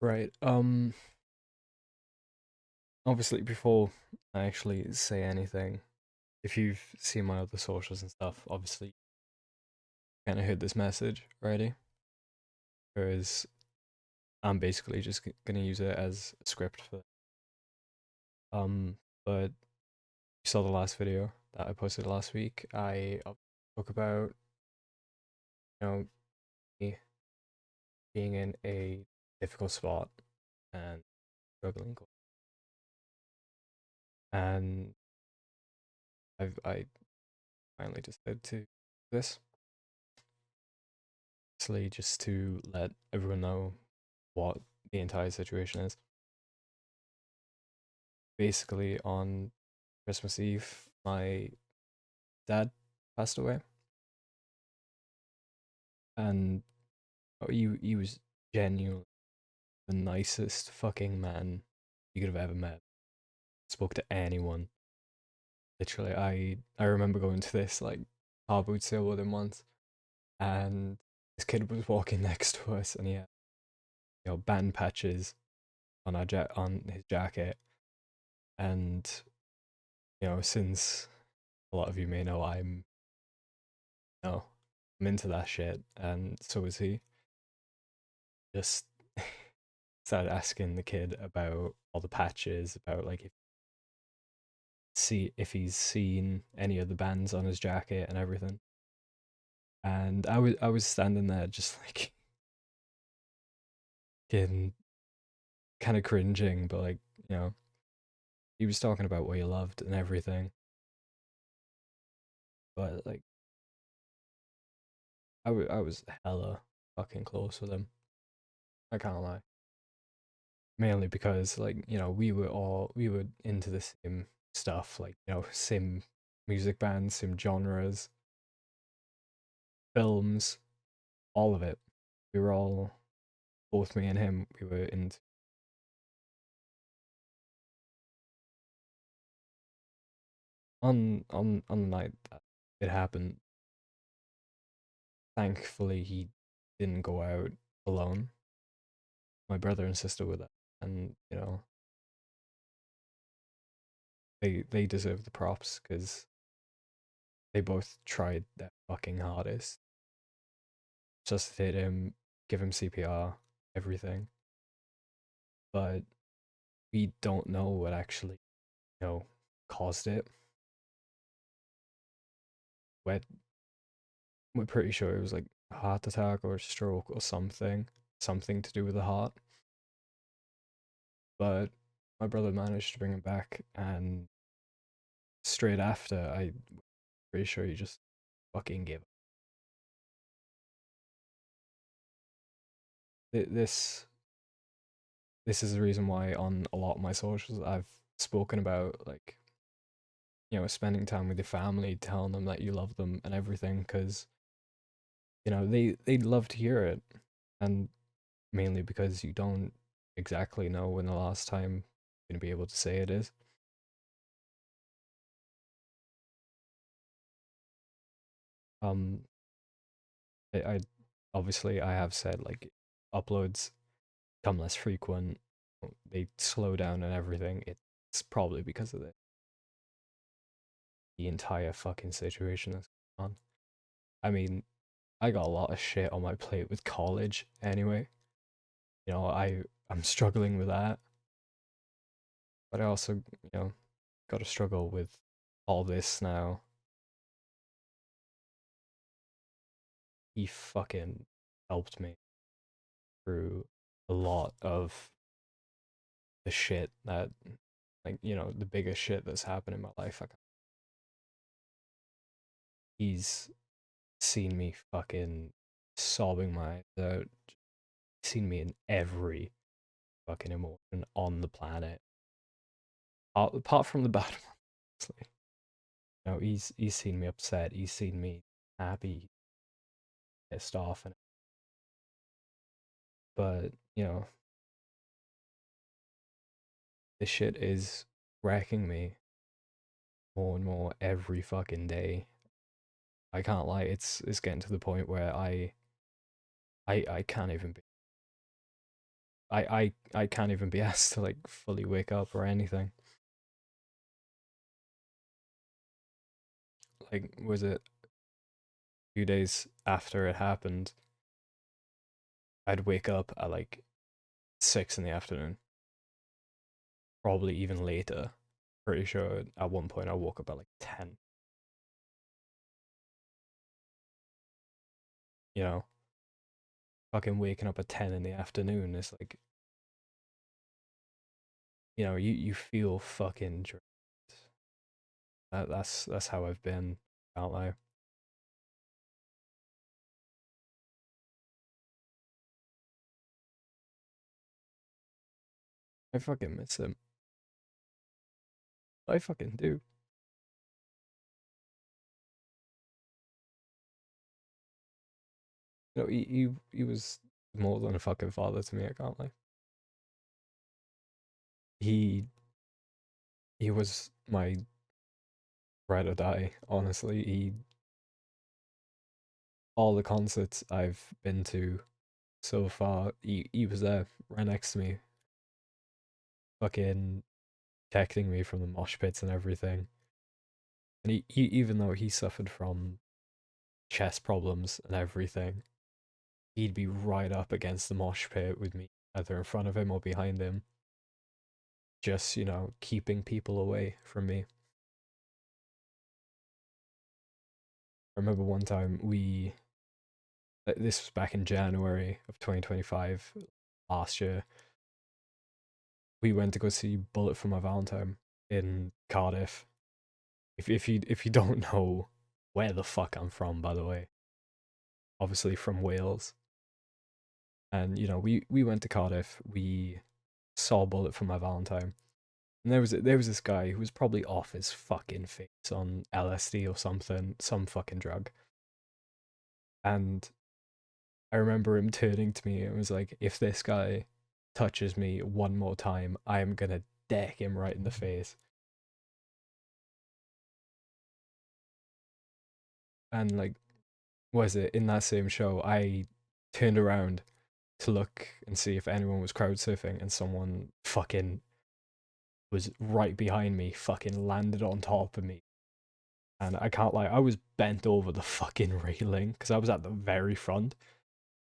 Right. Obviously, before I actually say anything, if you've seen my other socials and stuff, obviously you kind of heard this message already, because I'm basically just gonna use it as a script for. But you saw the last video that I posted last week. I spoke about you know me being in a difficult spot and struggling, and I finally decided to do this. Basically just to let everyone know what the entire situation is. Basically, on Christmas Eve, my dad passed away, and he was genuinely the nicest fucking man you could have ever met. Spoke to anyone. Literally, I remember going to this like car boot sale with him once, and this kid was walking next to us, and he had band patches on on his jacket, and since a lot of you may know, know, I'm into that shit, and so is he. Just started asking the kid about all the patches, about like if he's seen any of the bands on his jacket and everything. And I was standing there just like getting kind of cringing, but like he was talking about what he loved and everything. But like I was hella fucking close with him. I can't lie. Mainly because like we were into the same stuff, like same music bands, same genres, films, all of it. We were all, both me and him, we were into. On the night that it happened, thankfully he didn't go out alone. My brother and sister were there, and they deserve the props because they both tried their fucking hardest. Resuscitate him, give him CPR, everything. But we don't know what actually, caused it. We're, we're pretty sure it was like a heart attack or a stroke or something to do with the heart. But my brother managed to bring him back, and straight after, I'm pretty sure he just fucking gave up. This this is the reason why on a lot of my socials I've spoken about like spending time with your family, telling them that you love them and everything, because they'd love to hear it, and mainly because you don't exactly know when the last time you're gonna be able to say it is. Um, I obviously I have said like uploads become less frequent, they slow down and everything. It's probably because of the entire fucking situation that's going on. I mean, I got a lot of shit on my plate with college anyway. I'm struggling with that, but I also got to struggle with all this now. He fucking helped me through a lot of the shit that, like, the biggest shit that's happened in my life. He's seen me fucking sobbing my eyes out, seen me in every fucking emotion on the planet, apart from the bad one. Honestly. He's seen me upset, he's seen me happy, pissed off, and but this shit is wrecking me more and more every fucking day. I can't lie, it's getting to the point where I can't even be. I can't even be asked to like fully wake up or anything. Like, was it a few days after it happened? I'd wake up at like 6 in the afternoon, probably even later. Pretty sure at one point I woke up at like 10. You know, fucking waking up at 10 in the afternoon is like, you feel fucking drained. That's how I've been. Can't lie. I fucking miss him. I fucking do. He was more than a fucking father to me. I can't lie. He he was my ride or die. Honestly, he all the concerts I've been to so far, he was there right next to me, fucking protecting me from the mosh pits and everything. And he even though he suffered from chest problems and everything, he'd be right up against the mosh pit with me, either in front of him or behind him, just, keeping people away from me. I remember one time this was back in January of 2025, last year, we went to go see Bullet for My Valentine in Cardiff. If you don't know where the fuck I'm from, by the way, obviously from Wales. And we went to Cardiff, we saw Bullet for My Valentine. And there was this guy who was probably off his fucking face on LSD or something, some fucking drug. And I remember him turning to me and was like, if this guy touches me one more time, I am gonna deck him right in the face. And like, was it in that same show, I turned around to look and see if anyone was crowd surfing, and someone fucking was right behind me, fucking landed on top of me. And I can't lie, I was bent over the fucking railing because I was at the very front.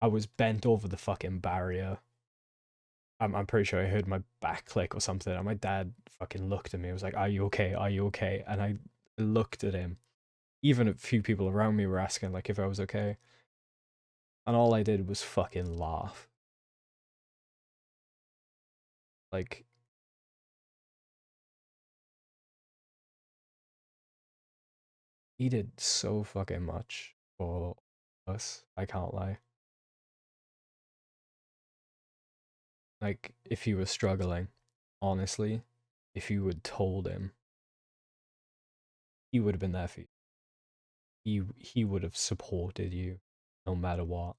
I was bent over the fucking barrier. I'm pretty sure I heard my back click or something, and my dad fucking looked at me. I was like, "Are you okay? Are you okay?" And I looked at him. Even a few people around me were asking like if I was okay, and all I did was fucking laugh. Like, he did so fucking much for us. I can't lie. Like, if he was struggling, honestly, if you had told him, he would have been there for you. He would have supported you no matter what.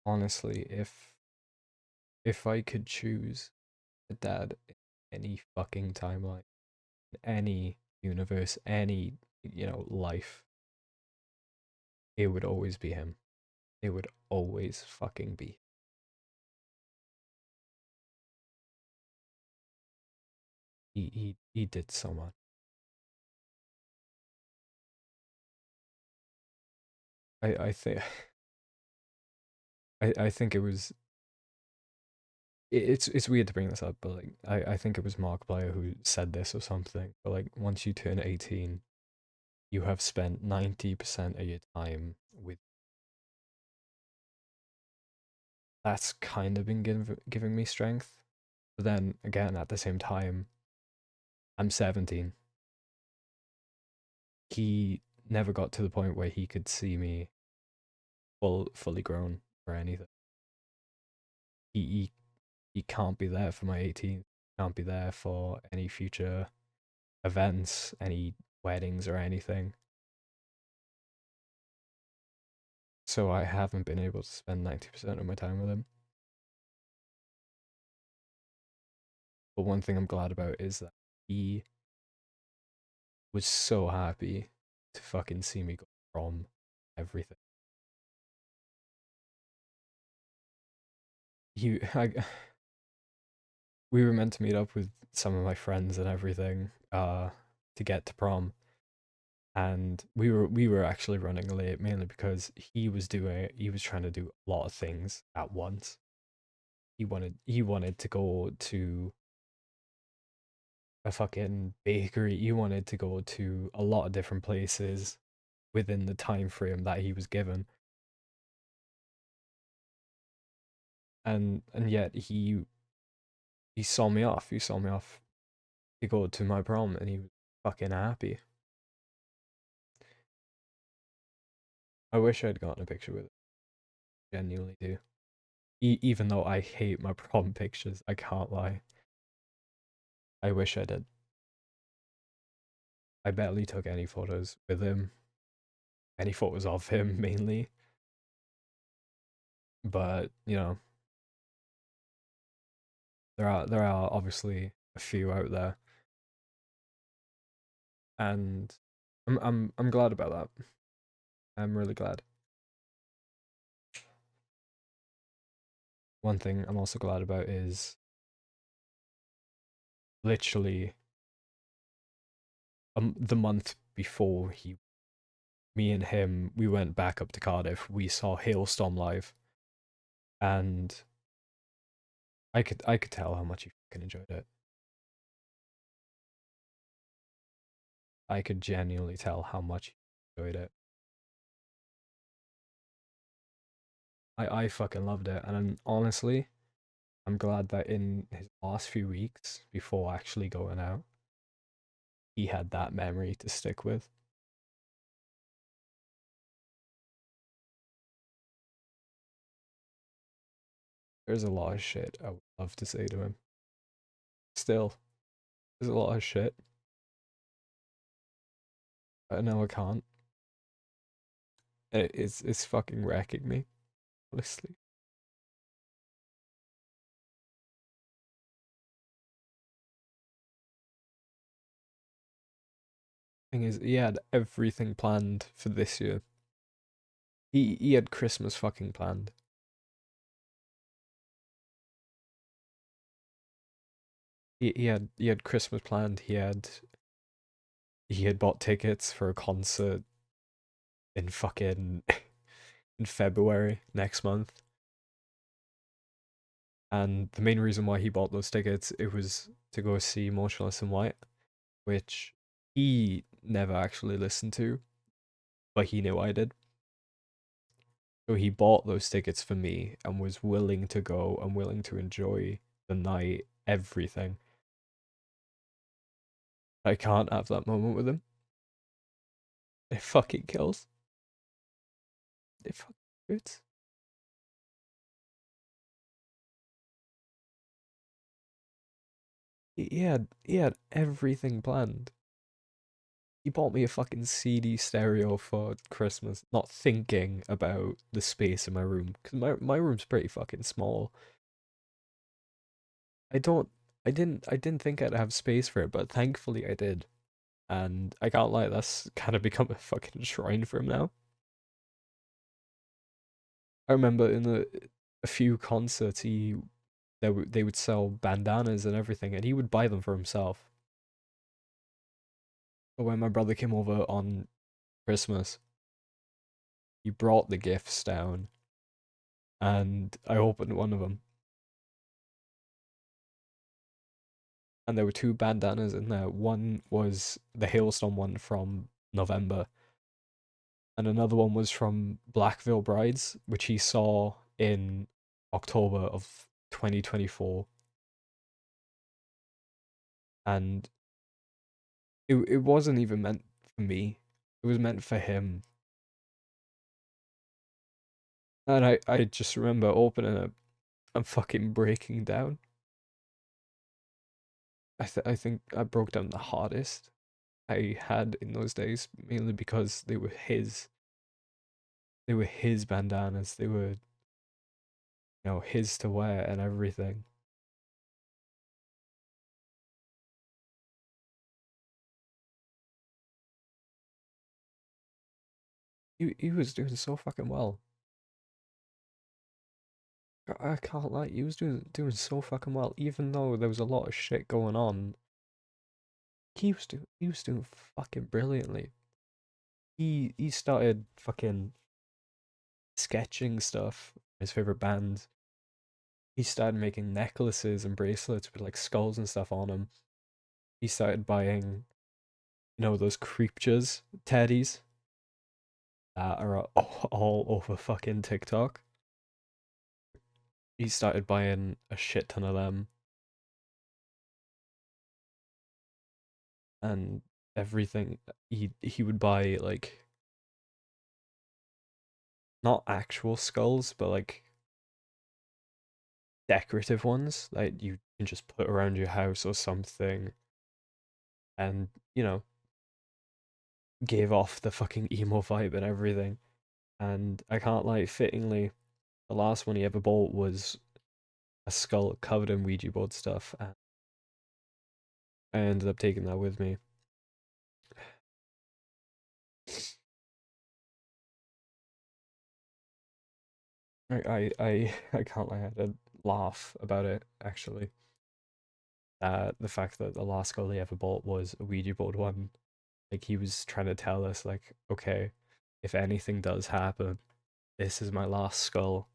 Honestly, if I could choose a dad in any fucking timeline, any universe, any, life, it would always be him. It would always fucking be. He did so much. I think I think it was it's weird to bring this up, but like I think it was Markiplier who said this or something. But like once you turn 18, you have spent 90% of your time with. That's kind of been giving me strength. But then again, at the same time, I'm 17. He never got to the point where he could see me fully grown or anything. He he can't be there for my 18th. Can't be there for any future events, any weddings or anything. So I haven't been able to spend 90% of my time with him. But one thing I'm glad about is that he was so happy to fucking see me go to prom, everything. He, I, we were meant to meet up with some of my friends and everything, to get to prom, and we were actually running late mainly because he was trying to do a lot of things at once. He wanted to go to a fucking bakery. He wanted to go to a lot of different places within the time frame that he was given. And yet he saw me off. He saw me off to go to my prom and he was fucking happy. I wish I'd gotten a picture with him. Genuinely do. Even though I hate my prom pictures, I can't lie. I wish I did. I barely took any photos with him. Any photos of him mainly. But, you know, there are obviously a few out there. And I'm glad about that. I'm really glad. One thing I'm also glad about is literally the month before me and him, we went back up to Cardiff. We saw Hailstorm live, and I could tell how much he fucking enjoyed it. I could genuinely tell how much he enjoyed it. I fucking loved it, and honestly, I'm glad that in his last few weeks before actually going out, he had that memory to stick with. There's a lot of shit I would love to say to him. Still, there's a lot of shit. I know I can't. It's fucking wrecking me, honestly. Thing is, he had everything planned for this year. He had Christmas fucking planned. He had Christmas planned. He had bought tickets for a concert in fucking in February next month. And the main reason why he bought those tickets, it was to go see Motionless in White, which he never actually listened to, but he knew I did. So he bought those tickets for me and was willing to go and willing to enjoy the night, everything. I can't have that moment with him. It fucking kills. It fucking hurts. He had everything planned. He bought me a fucking CD stereo for Christmas, not thinking about the space in my room, because my room's pretty fucking small. I don't, I didn't think I'd have space for it, but thankfully I did. And I can't lie, that's kind of become a fucking shrine for him now. I remember in a few concerts, they would sell bandanas and everything, and he would buy them for himself. But when my brother came over on Christmas, he brought the gifts down, and I opened one of them, and there were two bandanas in there. One was the Hailstorm one from November, and another one was from Black Veil Brides, which he saw in October of 2024. And it wasn't even meant for me. It was meant for him. And I just remember opening it and fucking breaking down. I think I broke down the hardest I had in those days, mainly because they were his bandanas. They were, his to wear and everything. he was doing so fucking well. I can't lie, he was doing so fucking well, even though there was a lot of shit going on. He was doing fucking brilliantly. He started fucking sketching stuff. His favorite band. He started making necklaces and bracelets with like skulls and stuff on them. He started buying, those creatures teddies that are all over fucking TikTok. He started buying a shit ton of them and everything. He would buy like not actual skulls, but like decorative ones that you can just put around your house or something, and gave off the fucking emo vibe and everything. And I can't lie, fittingly, the last one he ever bought was a skull covered in Ouija board stuff, and I ended up taking that with me. I can't lie, I had a laugh about it actually. The fact that the last skull he ever bought was a Ouija board one. Like he was trying to tell us, like, okay, if anything does happen, this is my last skull.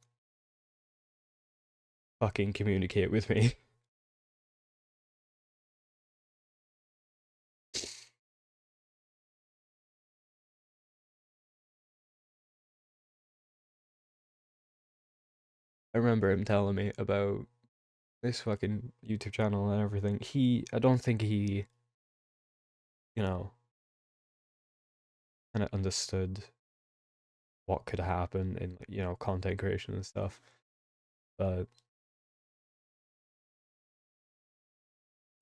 Fucking communicate with me. I remember him telling me about this fucking YouTube channel and everything. I don't think he, you know, kind of understood what could happen in, content creation and stuff. But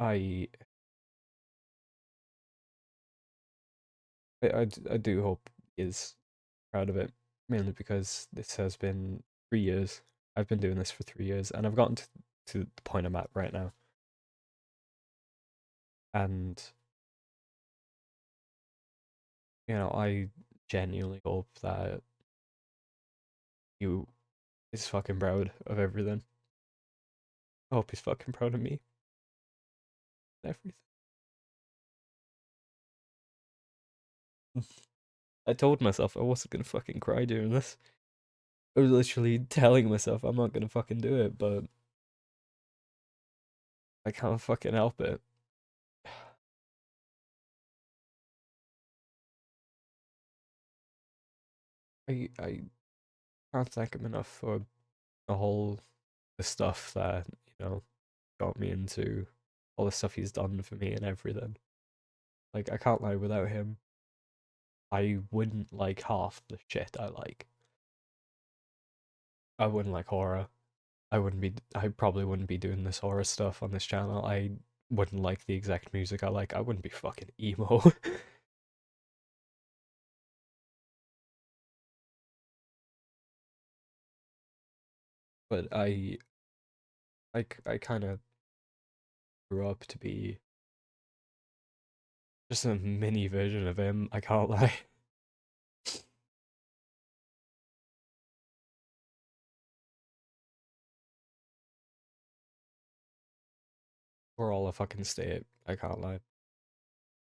I, I do hope he is proud of it, mainly because this has been 3 years. I've been doing this for 3 years, and I've gotten to the point I'm at right now. And, I genuinely hope that you is fucking proud of everything. I hope he's fucking proud of me and everything. I told myself I wasn't gonna fucking cry during this. I was literally telling myself I'm not gonna fucking do it, but I can't fucking help it. I can't thank him enough for the stuff that, got me into all the stuff he's done for me and everything. Like, I can't lie, without him, I wouldn't like half the shit I like. I wouldn't like horror. I probably wouldn't be doing this horror stuff on this channel. I wouldn't like the exact music I like. I wouldn't be fucking emo. But I kind of grew up to be just a mini version of him. I can't lie. We're all a fucking state. I can't lie.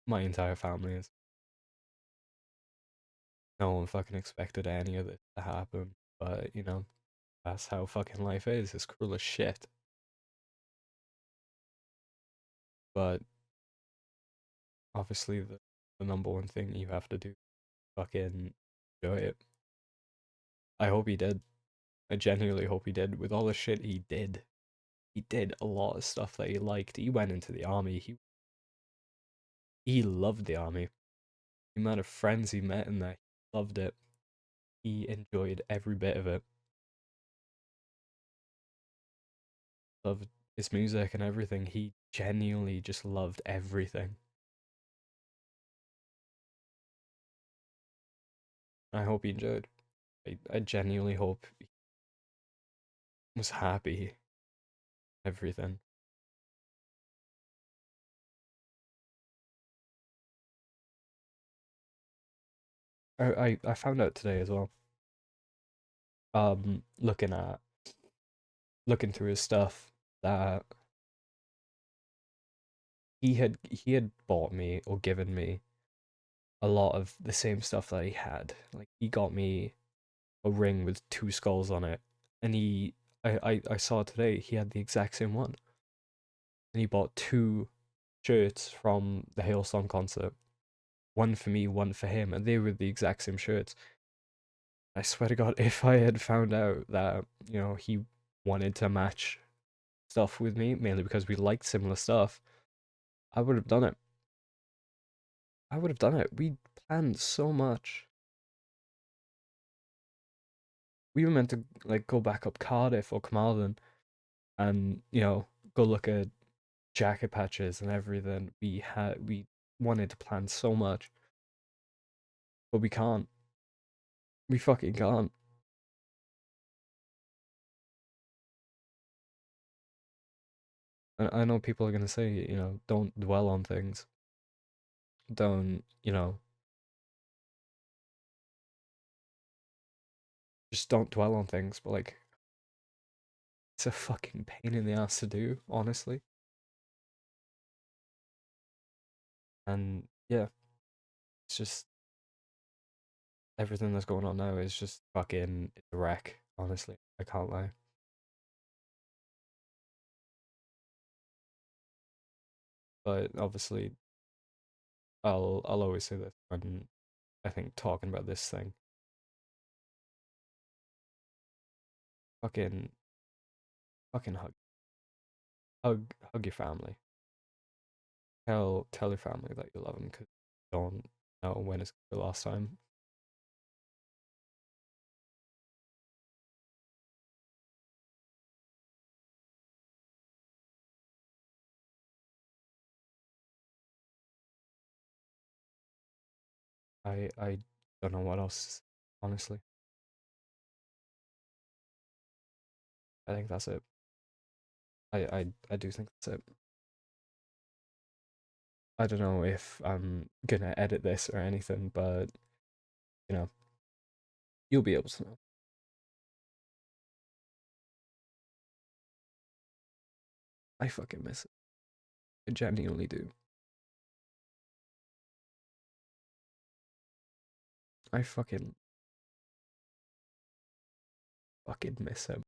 My entire family is. No one fucking expected any of this to happen. But, that's how fucking life is. It's cruel as shit. But obviously, the number one thing you have to do, fucking enjoy it. I hope he did. I genuinely hope he did. With all the shit he did a lot of stuff that he liked. He went into the army. He loved the army. The amount of friends he met in there, he loved it. He enjoyed every bit of it. Loved his music and everything. He genuinely just loved everything. I hope he enjoyed. I genuinely hope he was happy. Everything. I found out today as well. Looking at looking through his stuff that he had bought me or given me a lot of the same stuff that he had. Like he got me a ring with two skulls on it, and I saw today he had the exact same one, and he bought two shirts from the Hailstorm concert, one for me, one for him, and they were the exact same shirts. I swear to God, if I had found out that he wanted to match stuff with me, mainly because we liked similar stuff, I would have done it. I would have done it. We planned so much. We were meant to like go back up Cardiff or Carmarthen and go look at jacket patches and everything. We wanted to plan so much, but we can't. We fucking can't. I know people are gonna say, don't dwell on things. Don't, just don't dwell on things. But like, it's a fucking pain in the ass to do, honestly. And yeah, it's just everything that's going on now is just fucking a wreck. Honestly, I can't lie. But obviously, I'll always say this when I think talking about this thing. Fucking fucking hug your family. Tell your family that you love them because you don't know when it's the last time. I don't know what else. Honestly, I think that's it. I do think that's it. I don't know if I'm gonna edit this or anything, but you know, you'll be able to know. I fucking miss it. I genuinely do. I fucking miss him.